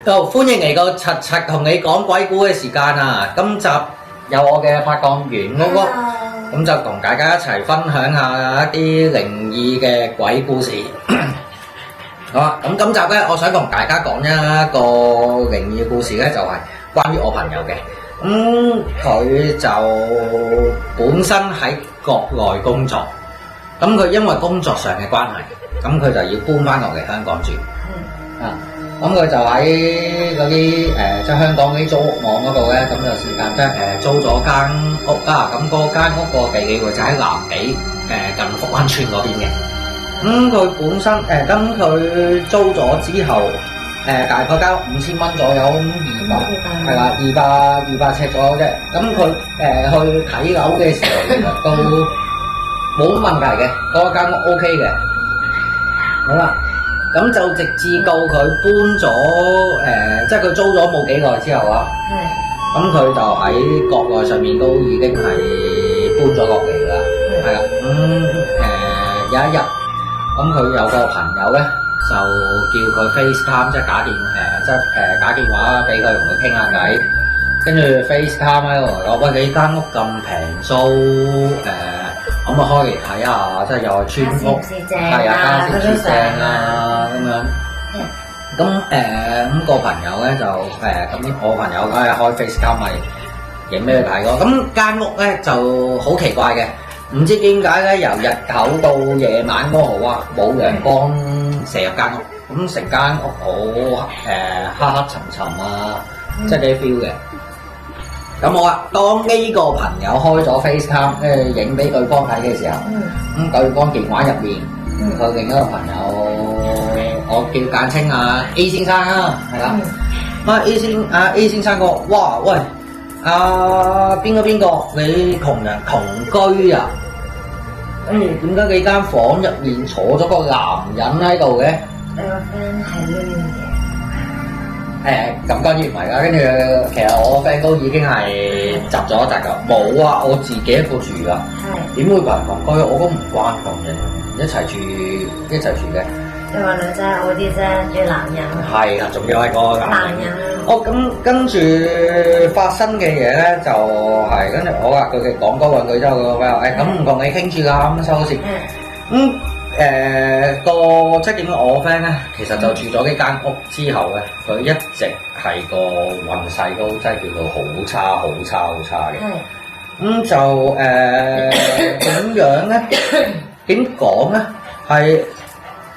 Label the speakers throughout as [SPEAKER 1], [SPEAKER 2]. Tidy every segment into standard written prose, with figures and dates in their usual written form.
[SPEAKER 1] 歡迎嚟個柒柒同你講鬼故嘅時間啊！今集有我嘅拍檔員屋屋，咁就同大家一齊分享下一啲靈異嘅鬼故事。好啊！咁今集咧，我想同大家講一個靈異嘅故事咧，就係關於我朋友嘅。佢就本身喺國內工作，咁佢因為工作上嘅關係，咁佢就要搬翻落嚟香港住。咁佢就喺嗰啲即係香港嗰啲租屋網嗰度咧，咁就時間租咗間屋啦。咁嗰間屋個地理位就喺南比近福灣村嗰邊嘅。咁佢本身跟佢租咗之後，大概交5000蚊左右，200尺左右啫。咁佢去睇樓嘅時候，其實都冇乜問題嘅，嗰間屋 OK 嘅。好啦。咁就直至到佢搬咗即係佢租咗冇幾耐之後啊，咁佢就喺國內上面都已經係搬咗落嚟啦，係啦。有一日，咁佢有個朋友咧就叫佢 FaceTime，即係打電話俾佢同佢傾下偈，跟住 FaceTime 咧我話喂，你間屋咁平租咁啊開嚟睇下，即係又係村屋，係啊，家私正啊咁樣。咁個朋友咧就咁我朋友開 FaceTime 咪影俾佢睇咯。咁間屋咧就好奇怪嘅，唔知點解咧由日頭到夜晚都好啊，冇陽光射入間屋，咁成間屋好黑黑沉沉啊，即係啲 feel 嘅。咁好啊！當呢個朋友開咗 FaceTime，影俾對方睇嘅時候，咁對方電話入面，佢另一個朋友，我叫簡稱A 先生啦，係啦。A 先生個，哇喂，邊個，你窮人窮居啊？跟住點解你間房入面坐咗個男人喺度嘅？
[SPEAKER 2] 你個 friend 係攣嘅。
[SPEAKER 1] 咁當然唔係啦，跟住其實我個 friend 都已經係集咗一集㗎，冇啊，我自己一個住㗎，點會同人同居？我都唔慣同人一齊住嘅。
[SPEAKER 2] 你話女仔好啲啫，仲要男人。
[SPEAKER 1] 係啊，仲要係個男人。咁跟住發生嘅嘢咧，就係跟住我話佢哋講多兩句之後，佢話咁唔同你傾住啦，咁收線。即係點講？我 friend 咧，其實就住咗呢間屋之後咧，佢一直係個運勢都真係叫做好差嘅。咁就點樣咧？點講咧？係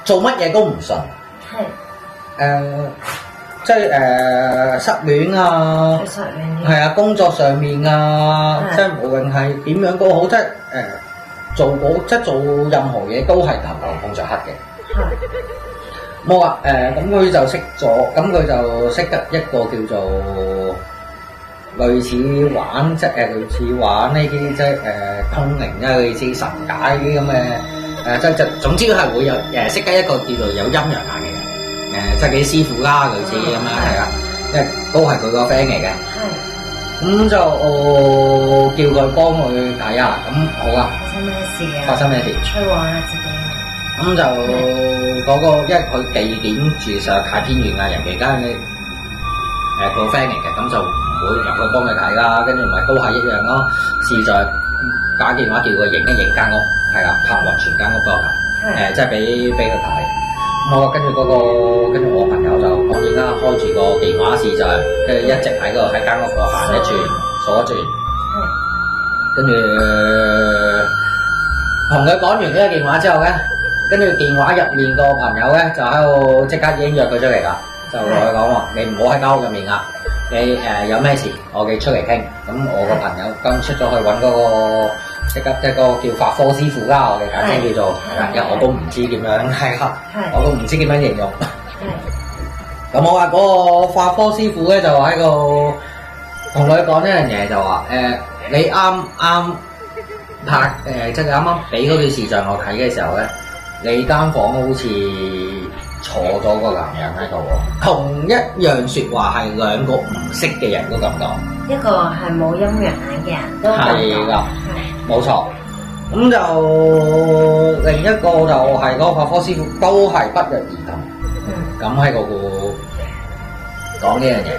[SPEAKER 1] 做乜嘢都唔順。即係失戀啊，係啊，工作上面啊，即係無論係點樣都好，即係做任何嘢都係頭頭碰着黑嘅。冇啊，咁佢就識咗，咁佢就識得一個叫做類似玩呢啲即係通靈啊，類似神解啲咁嘅總之係會有識得一個叫做有陰陽眼嘅人，即係啲師傅啦，類似咁樣係啦，因為都係佢個 friend 嚟嘅。咁就叫佢幫佢睇下，咁好啊。發生咩事？
[SPEAKER 2] 催旺下自己。
[SPEAKER 1] 咁就嗰個，因為佢地點住實在太偏遠啦，人哋間個 friend 嚟嘅，咁就唔會入去幫佢睇啦。跟住咪都係一樣咯，試在打電話叫佢影一影間屋，係啦，拍落全間屋都係，即係俾佢睇。咁跟住跟住我朋友就當然啦，開住個電話視像，跟住一直喺間屋度行一轉，數一轉，跟住同佢講完呢個電話之後咧，跟住電話入面個朋友咧就喺度即刻已經約佢出嚟啦，就同佢講話：你唔好喺間屋入面啦，你有咩事我哋出嚟傾。咁我個朋友剛出咗去揾嗰個即係個叫法科師傅啦，我哋簡稱叫做，因為我都唔知點樣我都唔知點樣形容。咁我話嗰個法科師傅咧就喺度同佢講一樣嘢，就話你啱拍即係啱啱俾嗰段視像我睇嘅時候咧，你間房好似坐咗個男人喺度喎，同一樣説話係兩個唔識嘅人都咁講。
[SPEAKER 2] 一個係冇陰陽眼嘅人都咁講。係㗎，
[SPEAKER 1] 冇錯。咁就另一個就係嗰個法科師傅，都係不約而同。咁喺個講呢樣嘢。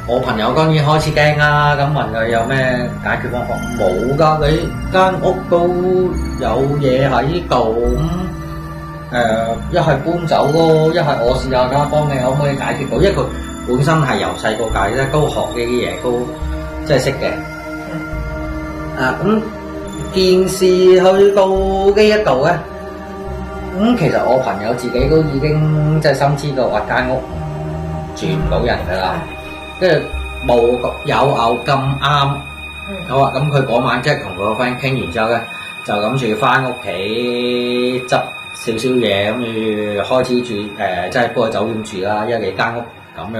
[SPEAKER 1] 我朋友當然開始驚啦，咁問佢有咩解決方法？冇㗎，你間屋都有嘢喺度，一係搬走咯，一係我試下家幫你可唔可以解決到？因為佢本身係由細個界咧都學呢啲嘢，都即係識嘅。咁件事去到呢一度咧，其實我朋友自己都已經即係深知道話間屋住唔到人㗎啦，跟住冇有偶咁啱，好啊！咁佢嗰晚即係同佢個 friend 傾完之後咧，就諗住翻屋企執少少嘢，咁住開始住即係搬去酒店住啦。因為你間屋咁樣，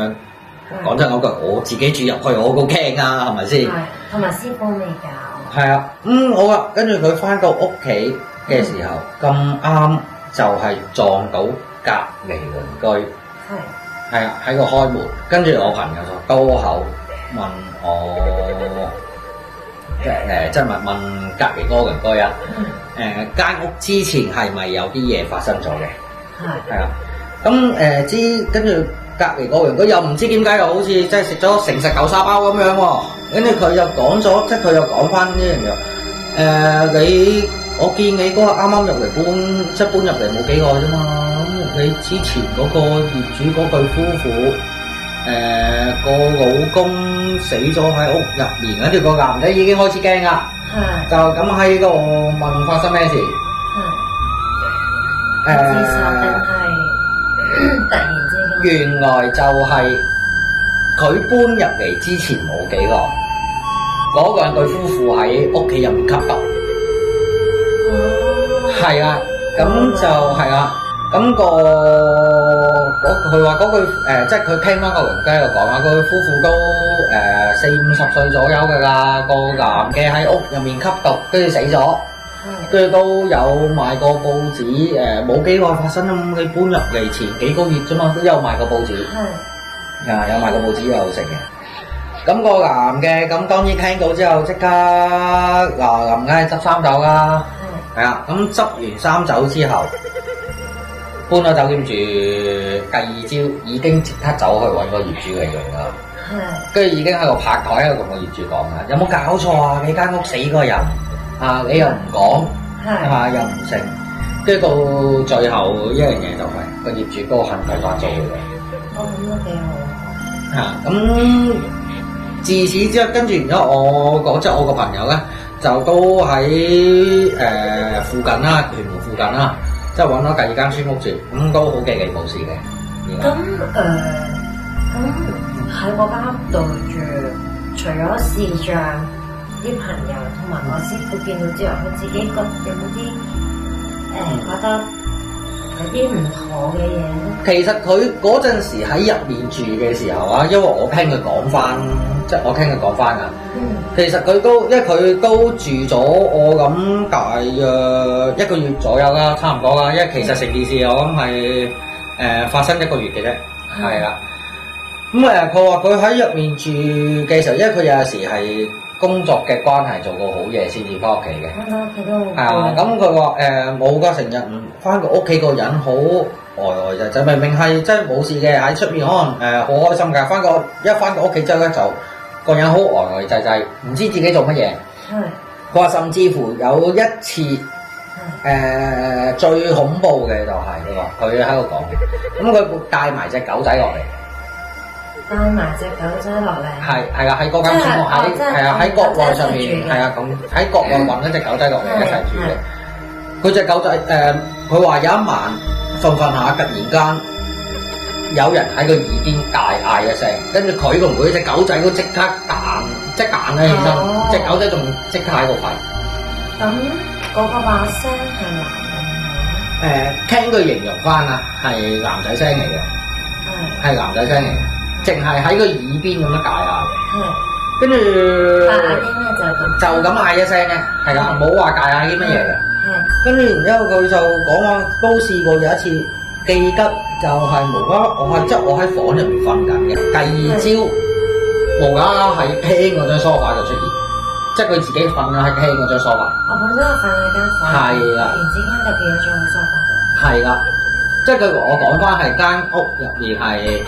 [SPEAKER 1] 講真嗰句，我自己住入去我都驚啊，係咪先？
[SPEAKER 2] 係，同埋師傅未教。
[SPEAKER 1] 係啊，好啊。跟住佢翻到屋企嘅時候，咁啱就係撞到隔離鄰居。係啊，喺個開門，跟住我朋友就高口問我，即係問隔離嗰個鄰居啊，間屋之前係咪有啲嘢發生咗嘅？係啊，咁跟住隔離嗰個鄰居又唔知點解又好似即係食咗成隻狗沙包咁樣喎，跟住佢又講咗，即係佢又講翻呢樣嘢，我見你嗰個啱啱入嚟即係搬入嚟冇幾耐啫嘛。你之前嗰個業主嗰對夫婦，個老公死咗喺屋入面，跟住個男仔已經開始驚啦，就咁喺度問發生咩事？
[SPEAKER 2] 自殺定係突然之間？
[SPEAKER 1] 原來就係佢搬入嚟之前冇幾耐，嗰兩對夫婦喺屋企入面吸毒。係啊，咁就係啊。咁佢話嗰句即係佢聽翻個鄰居喺度講啊，嗰對夫婦都40-50歲左右㗎啦，個男嘅喺屋入面吸毒，跟住死咗，跟住都有賣過報紙，冇幾耐發生咁，你搬入嚟前幾個月啫嘛，都有賣過報紙，有賣過報紙有成嘅。咁個男嘅咁當然聽到之後即刻臨梗係執衫走啦，係啊，咁執完衫走之後。搬咗酒店住，第二朝已經即刻走去揾個業主嚟用啦。跟住已經喺度拍台喺度同個業主講啦，有冇搞錯啊？你間屋死個人啊，你又唔講，又唔成，跟住到最後一樣嘢就係個業主都肯計翻租嘅。
[SPEAKER 2] 咁都幾好。
[SPEAKER 1] 咁自此之後，跟住然之後即係我個朋友咧，就都喺附近啦，屯門附近啦。即係揾咗第二間村屋住，咁都好記記冇事嘅。
[SPEAKER 2] 咁喺嗰間屋度住，除咗視像啲朋友同埋我師傅見到之後，佢自己有冇啲覺得有啲唔妥嘅嘢咧？
[SPEAKER 1] 其實佢嗰陣時喺入面住嘅時候啊，因為我聽佢講翻，即係我聽佢講翻啊。其實佢都，因為佢都住咗我諗大約1個月左右啦，差唔多啦。因為其實成件事我諗係發生1個月嘅啫，係啦。咁佢話佢喺入面住嘅時候，因為佢有時係工作嘅關係做到好夜先至翻屋企嘅。
[SPEAKER 2] 翻到屋企都好攰。
[SPEAKER 1] 係啊，咁佢話冇㗎，成日唔翻到屋企個人好呆就明明係真係冇事嘅，喺出面可能好開心㗎，一翻到屋企之後咧就。個人好呆滯滯，唔知自己做乜嘢。佢話甚至乎有一次，最恐怖嘅就係佢話佢喺度講，咁佢帶埋隻狗仔落嚟。
[SPEAKER 2] 帶埋隻狗仔落嚟。係
[SPEAKER 1] 啦，喺嗰間村屋喺國內上面咁喺國內揾一隻狗仔落嚟一齊住嘅。佢隻狗仔佢話有一晚瞓下，突然間。有人喺佢耳邊大嗌一聲，跟住佢同佢隻狗仔都即刻彈咧起身，隻狗仔仲即刻喺度吠。
[SPEAKER 2] 咁嗰個把聲係男定女咧？
[SPEAKER 1] 聽佢形容翻啊，係男仔聲嚟嘅，係男仔聲嚟嘅，淨係喺佢耳邊咁樣大嗌。跟住
[SPEAKER 2] 大嗌啲咩
[SPEAKER 1] 就咁嗌一聲咧，係啦，冇話大嗌啲乜嘢嘅。跟住然之後佢就講話都試過有一次。記得就係無啦啦，我喺房入面瞓緊嘅。第二朝無啦啦喺廳嗰張梳化就出現，即係佢自己瞓喺廳嗰張梳化。
[SPEAKER 2] 我本身係瞓喺間房，突然之間就變咗喺梳化度。
[SPEAKER 1] 係啦，即係佢我講翻係間屋入面係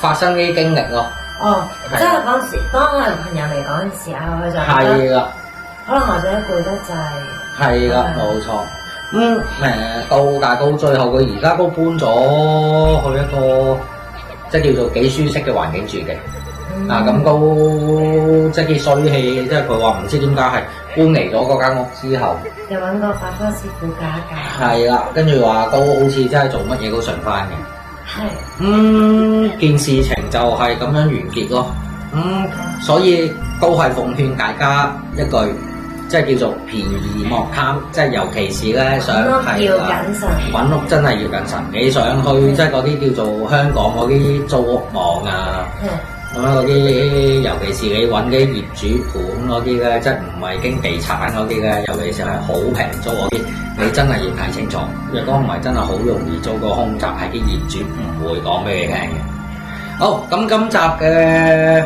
[SPEAKER 1] 發生啲經歷咯。
[SPEAKER 2] 哦，
[SPEAKER 1] 係
[SPEAKER 2] 即係嗰時當我係朋友嚟講嘅時候，佢就覺得
[SPEAKER 1] 係啦，
[SPEAKER 2] 可能或者攰得滯。
[SPEAKER 1] 係啦，冇錯。到最後佢而家都搬咗去一個即係叫做幾舒適嘅環境住嘅。咁都即係幾衰氣，即係佢話唔知點解係搬嚟咗嗰間屋之後，
[SPEAKER 2] 又揾個法科師傅教一教。
[SPEAKER 1] 係啦，跟住話都好似真係做乜嘢都順翻嘅。
[SPEAKER 2] 係。
[SPEAKER 1] 件事情就係咁樣完結咯。所以都係奉勸大家一句，即係叫做便宜莫貪，即係尤其是咧想係
[SPEAKER 2] 要謹慎，
[SPEAKER 1] 揾屋真係要謹慎。你上去即係嗰啲叫做香港嗰啲租屋網啊。咁樣嗰啲，尤其是你揾啲業主盤嗰啲咧，即係唔係經地產嗰啲咧，尤其是係好平租嗰啲，你真係要睇清楚。若果唔係，真係好容易租個空宅，係啲業主唔會講俾你聽嘅。好，咁今集嘅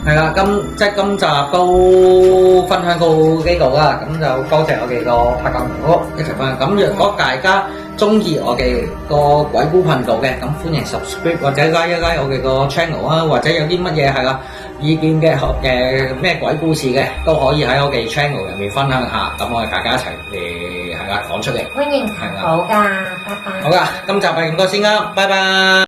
[SPEAKER 1] 係啦，今集都分享到呢度啦，咁就多謝我哋個拍檔同學一齊分享。咁若果大家中意我哋個鬼故頻道嘅，咁歡迎 subscribe 或者拉一拉我哋個 channel 啊，或者有啲乜嘢係啦意見嘅咩鬼故事嘅，都可以喺我哋 channel 入面分享下，咁我哋大家一齊係啦講出嚟。
[SPEAKER 2] 歡迎投稿㗎，拜拜。
[SPEAKER 1] 好啦，今集係咁多先啦，拜拜。